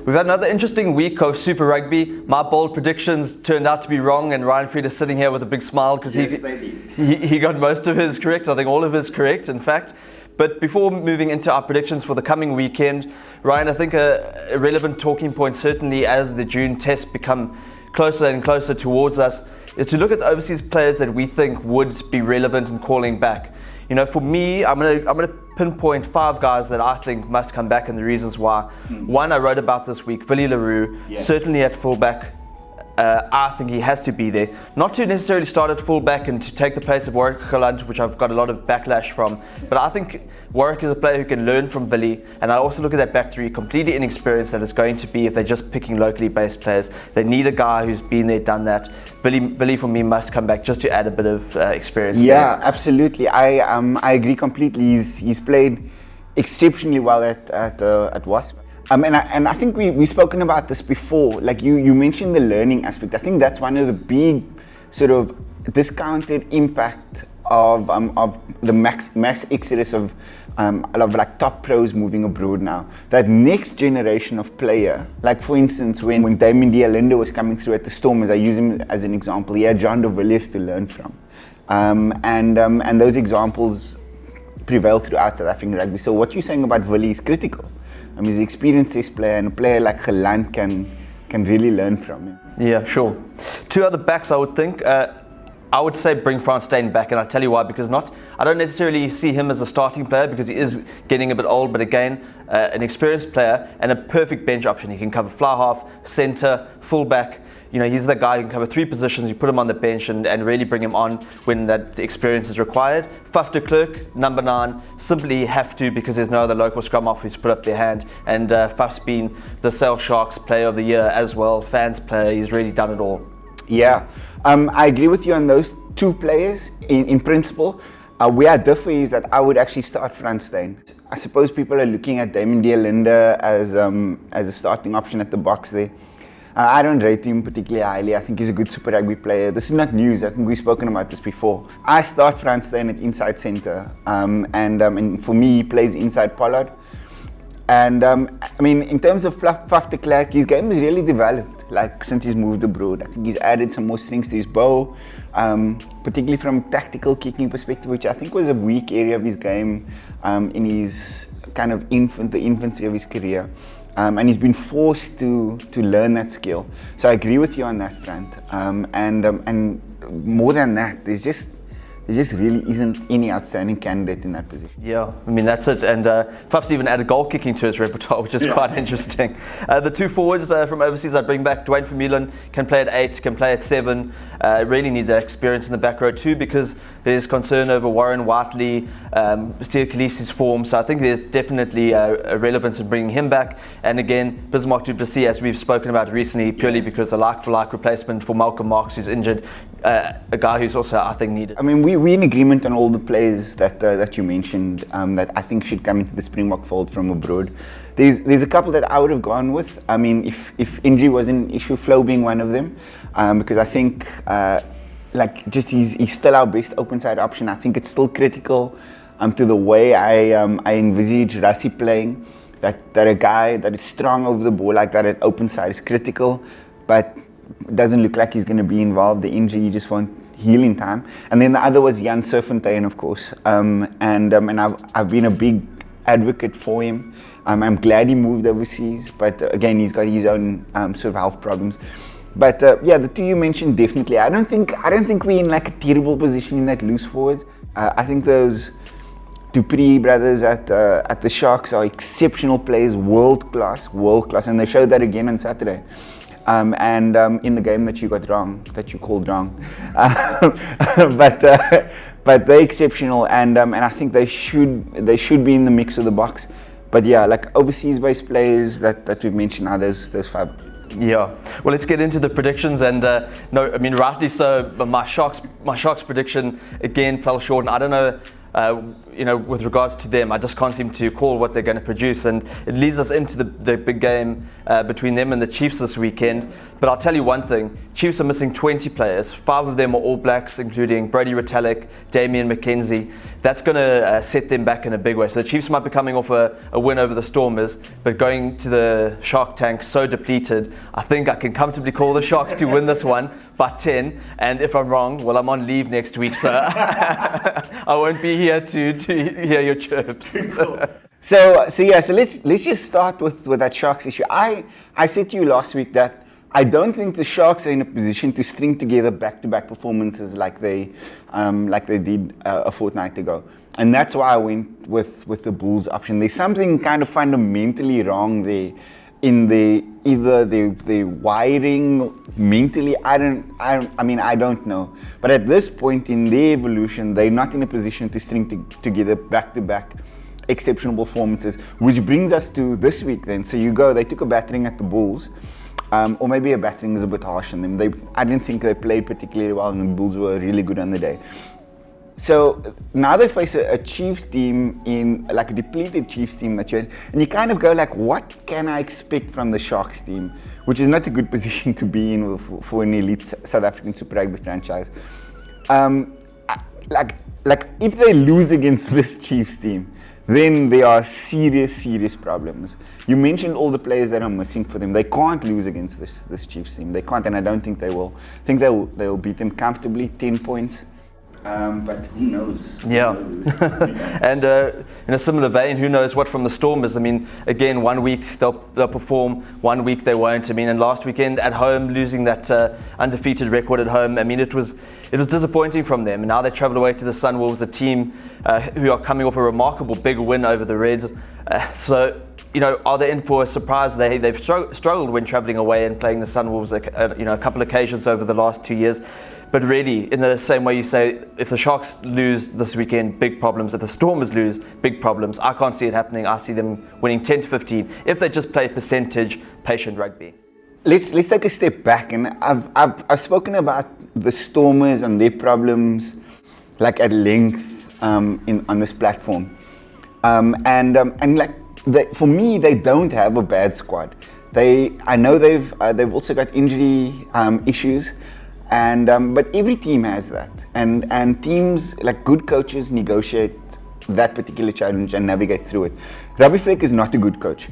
We've had another interesting week of Super Rugby. My bold predictions turned out to be wrong, and Ryan Vrede is sitting here with a big smile because he got most of his correct. I think all of his correct, in fact. But before moving into our predictions for the coming weekend, Ryan, I think a relevant talking point, certainly as the June tests become closer and closer towards us, is to look at the overseas players that we think would be relevant in calling back. You know, for me, I'm gonna pinpoint 5 guys that I think must come back and the reasons why. One I wrote about this week, Vrede, certainly at fullback. I think he has to be there. Not to necessarily start at fullback and to take the place of Warwick Galant, which I've got a lot of backlash from. But I think Warwick is a player who can learn from Vrede. And I also look at that back three, completely inexperienced that it's going to be if they're just picking locally based players. They need a guy who's been there, done that. Vrede for me must come back just to add a bit of experience. Yeah, there. Absolutely. I agree completely. He's played exceptionally well at Wasp. And I think we've spoken about this before. Like you mentioned the learning aspect. I think that's one of the big sort of discounted impact of the mass exodus of a lot of like top pros moving abroad now. That next generation of player, like for instance when Damien Dialinde was coming through at the Storm, as I use him as an example, he had John de Villiers to learn from, and those examples prevail throughout South African rugby. So what you're saying about Villiers is critical. He's an experienced test player, and a player like Galant can really learn from him. Yeah, sure. 2 other backs I would think. I would say bring Frans Steyn back, and I'll tell you why. Because I don't necessarily see him as a starting player because he is getting a bit old, but again, an experienced player and a perfect bench option. He can cover fly half, centre, full back. You know, he's the guy who can cover 3 positions. You put him on the bench and really bring him on when that experience is required. Faf de Klerk, number 9, simply have to because there's no other local scrum half who's put up their hand. And Faf's been the Sale Sharks Player of the Year as well, fans player. He's really done it all. Yeah, I agree with you on those 2 players in principle. Where I differ is that I would actually start Frans Steyn. I suppose people are looking at Damien Dialinde as a starting option at the Boks there. I don't rate him particularly highly. I think he's a good Super Rugby player. This is not news. I think we've spoken about this before. I start Frans Steyn at inside centre, and for me, he plays inside Pollard. And I mean, in terms of Faf de Klerk, his game has really developed. Like since he's moved abroad, I think he's added some more strings to his bow, particularly from tactical kicking perspective, which I think was a weak area of his game in his kind of the infancy of his career. And he's been forced to learn that skill. So I agree with you on that front. And more than that, there just really isn't any outstanding candidate in that position. Yeah, I mean, that's it. And Faf's even added goal kicking to his repertoire, which is quite interesting. The 2 forwards from overseas I'd bring back, Dwayne Vermeulen can play at 8, can play at 7. Really need that experience in the back row too, because there's concern over Warren Whiteley, Steve Khaleesi's form. So I think there's definitely a relevance in bringing him back. And again, Bismarck du Plessis, as we've spoken about recently, purely because the like-for-like replacement for Malcolm Marx, who's injured, a guy who's also, I think, needed. I mean, we're in agreement on all the players that you mentioned that I think should come into the Springbok fold from abroad. There's a couple that I would have gone with. I mean, if injury was an issue, Flo being one of them, because I think he's still our best open side option. I think it's still critical to the way I envisage Rassie playing. That a guy that is strong over the ball like that at open side is critical, but doesn't look like he's going to be involved. The injury, you just won't heal in time. And then the other was Jan Serfontein, of course. And I've been a big advocate for him. I'm glad he moved overseas, but again, he's got his own sort of health problems. But yeah, the 2 you mentioned definitely. I don't think we're in like a terrible position in that loose forward. I think those Dupree brothers at the Sharks are exceptional players, world class, and they showed that again on Saturday. In the game that you called wrong, but they're exceptional, and I think they should be in the mix of the Boks. But yeah, like overseas-based players that we've mentioned, those 5. Yeah, well, let's get into the predictions, and no, I mean, rightly so. But my Sharks prediction again fell short, and I don't know. With regards to them, I just can't seem to call what they're going to produce, and it leads us into the big game between them and the Chiefs this weekend. But I'll tell you one thing: Chiefs are missing 20 players. 5 of them are All Blacks, including Brodie Retallick, Damian McKenzie. That's going to set them back in a big way. So the Chiefs might be coming off a win over the Stormers, but going to the Shark Tank so depleted, I think I can comfortably call the Sharks to win this one by 10. And if I'm wrong, well, I'm on leave next week, so I won't be here to hear your chirps. So let's just start with that Sharks issue. I said to you last week that I don't think the Sharks are in a position to string together back-to-back performances like they did a fortnight ago, and that's why I went with the Bulls option. There's something kind of fundamentally wrong there in either the wiring mentally. I don't know. But at this point in their evolution, they're not in a position to string together back-to-back exceptional performances, which brings us to this week then. So they took a battering at the Bulls, or maybe a battering is a bit harsh on them. I didn't think they played particularly well, and the Bulls were really good on the day. So now they face a Chiefs team, in like a depleted Chiefs team and you kind of go like, what can I expect from the Sharks team? Which is not a good position to be in for an elite South African Super Rugby franchise. Like if they lose against this Chiefs team, then there are serious problems. You mentioned all the players that are missing for them. They can't lose against this Chiefs team. They can't, and I don't think they will. I think they'll beat them comfortably, 10 points. But who knows? Yeah. And in a similar vein, who knows what from the Stormers? I mean, again, 1 week they'll perform, 1 week they won't. I mean, and last weekend at home, losing that undefeated record at home, I mean, it was disappointing from them. And now they travel away to the Sunwolves, a team who are coming off a remarkable big win over the Reds. So, are they in for a surprise? They've struggled when travelling away and playing the Sunwolves, a couple of occasions over the last 2 years. But really, in the same way you say, if the Sharks lose this weekend, big problems. If the Stormers lose, big problems. I can't see it happening. I see them winning 10 to 15 if they just play percentage, patient rugby. Let's take a step back, and I've spoken about the Stormers and their problems like at length on this platform, and like for me, they don't have a bad squad. I know they've also got injury issues. But every team has that, and teams, like good coaches, negotiate that particular challenge and navigate through it. Robbie Fleck is not a good coach.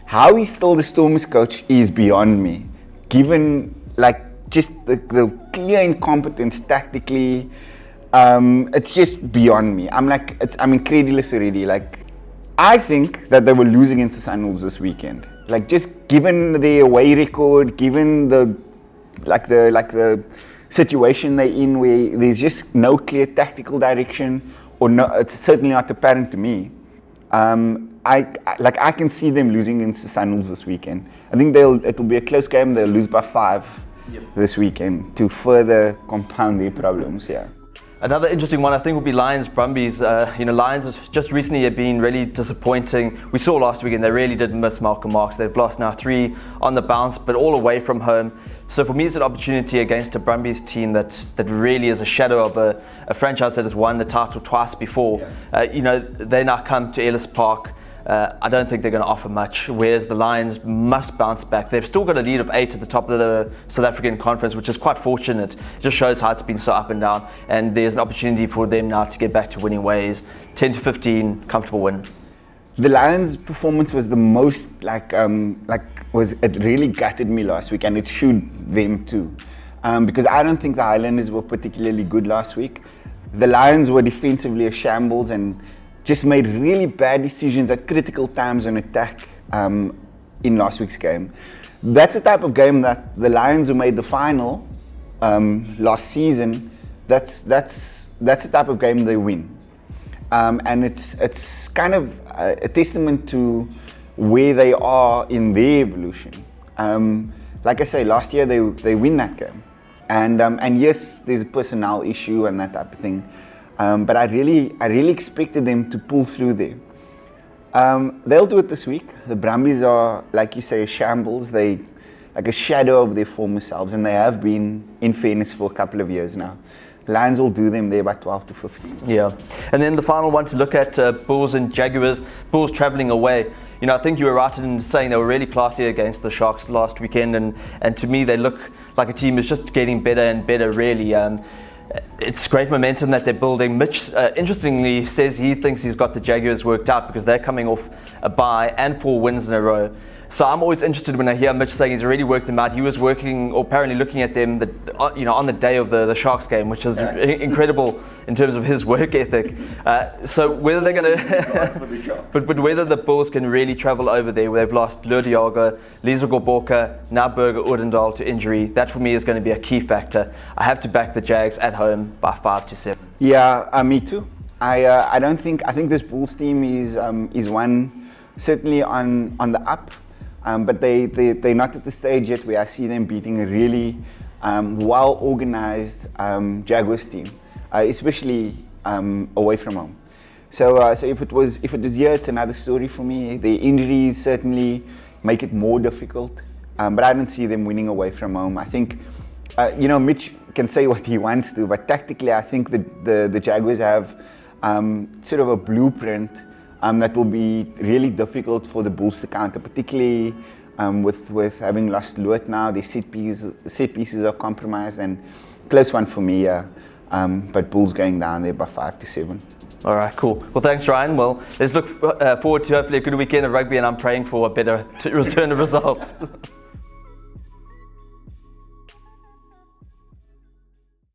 How he's still the Stormers coach is beyond me, given like just the clear incompetence tactically. It's just beyond me. I'm incredulous already. Like, I think that they will lose against the Sunwolves this weekend. Like, just given the away record, given the situation they're in, where there's just no clear tactical direction, or no, it's certainly not apparent to me. I can see them losing against the Sunwolves this weekend. I think it'll be a close game. They'll lose by 5 this weekend to further compound their problems. Yeah. Another interesting one, I think, will be Lions Brumbies. Lions just recently have been really disappointing. We saw last weekend they really did miss Malcolm Marx. They've lost now 3 on the bounce, but all away from home. So for me, it's an opportunity against a Brumbies team that really is a shadow of a franchise that has won the title twice before. They now come to Ellis Park. I don't think they're going to offer much, whereas the Lions must bounce back. They've still got a lead of 8 at the top of the South African Conference, which is quite fortunate. It just shows how it's been so up and down, and there's an opportunity for them now to get back to winning ways. 10 to 15, comfortable win. The Lions' performance was the most it really gutted me last week, and it should them too, because I don't think the Highlanders were particularly good last week. The Lions were defensively a shambles and just made really bad decisions at critical times on attack in last week's game. That's the type of game that the Lions, who made the final last season, that's the type of game they win. And it's kind of a testament to where they are in their evolution. Like I say, last year they win that game, and yes, there's a personnel issue and that type of thing. But I really expected them to pull through there. They'll do it this week. The Brumbies are, like you say, a shambles. They like a shadow of their former selves, and they have been, in fairness, for a couple of years now. Lions will do them there by 12 to 15. Yeah, and then the final one to look at, Bulls and Jaguars. Bulls travelling away. I think you were right in saying they were really classy against the Sharks last weekend, and to me they look like a team who's just getting better and better, really. It's great momentum that they're building. Mitch, interestingly, says he thinks he's got the Jaguars worked out because they're coming off a bye and 4 wins in a row. So I'm always interested when I hear Mitch saying he's already worked them out. He was working, or apparently looking at them, on the day of the Sharks game, which is incredible in terms of his work ethic. So whether they're going to, but whether the Bulls can really travel over there, where they've lost Lodiaga, Liesel Gqoboka, now Burger Odendaal to injury, that for me is going to be a key factor. I have to back the Jags at home by 5-7. Yeah, me too. I think this Bulls team is one certainly on the up. But they're not at the stage yet where I see them beating a really well-organized Jaguars team, especially away from home. So if it was here, it's another story for me. The injuries certainly make it more difficult, but I don't see them winning away from home. I think, Mitch can say what he wants to, but tactically, I think the Jaguars have sort of a blueprint that will be really difficult for the Bulls to counter, particularly with having lost Lood now. The set pieces are compromised, and close one for me, but Bulls going down there by 5-7. All right, cool. Well, thanks, Ryan. Well, let's look forward to hopefully a good weekend of rugby, and I'm praying for a better return of results.